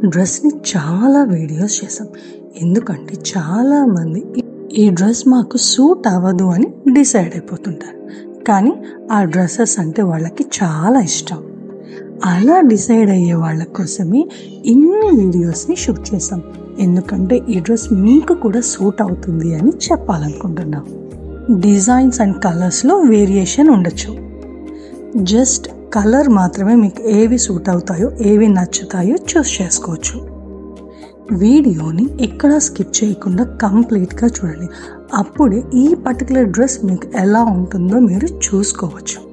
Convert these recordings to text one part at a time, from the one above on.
డ్రెస్ని చాలా వీడియోస్ చేసాం. ఎందుకంటే చాలామంది ఈ డ్రెస్ మాకు సూట్ అవ్వదు అని డిసైడ్ అయిపోతుంటారు. కానీ ఆ డ్రెస్సెస్ అంటే వాళ్ళకి చాలా ఇష్టం. అలా డిసైడ్ అయ్యే వాళ్ళ కోసమే ఇన్ని వీడియోస్ని షూట్ చేసాం. ఎందుకంటే ఈ డ్రెస్ మీకు కూడా సూట్ అవుతుంది అని చెప్పాలనుకుంటున్నాం. డిజైన్స్ అండ్ కలర్స్లో వేరియేషన్ ఉండొచ్చు. జస్ట్ కలర్ మాత్రమే మీకు ఏవి సూట్ అవుతాయో ఏవి నచ్చుతాయో చూస్ చేసుకోవచ్చు. వీడియోని ఎక్కడా స్కిప్ చేయకుండా కంప్లీట్గా చూడండి. అప్పుడే ఈ పర్టికులర్ డ్రెస్ మీకు ఎలా ఉంటుందో మీరు చూసుకోవచ్చు.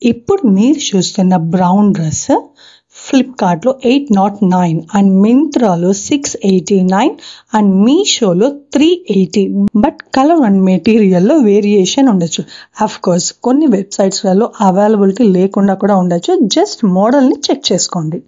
ఇప్పుడు మీరు చూస్తున్న బ్రౌన్ డ్రెస్ ఫ్లిప్కార్ట్లో 809 అండ్ మింత్రాలో 689 అండ్ మీషోలో 380. బట్ కలర్ అండ్ మెటీరియల్లో వేరియేషన్ ఉండొచ్చు. అఫ్కోర్స్ కొన్ని వెబ్సైట్స్లలో అవైలబిలిటీ లేకుండా కూడా ఉండొచ్చు. జస్ట్ మోడల్ని చెక్ చేసుకోండి.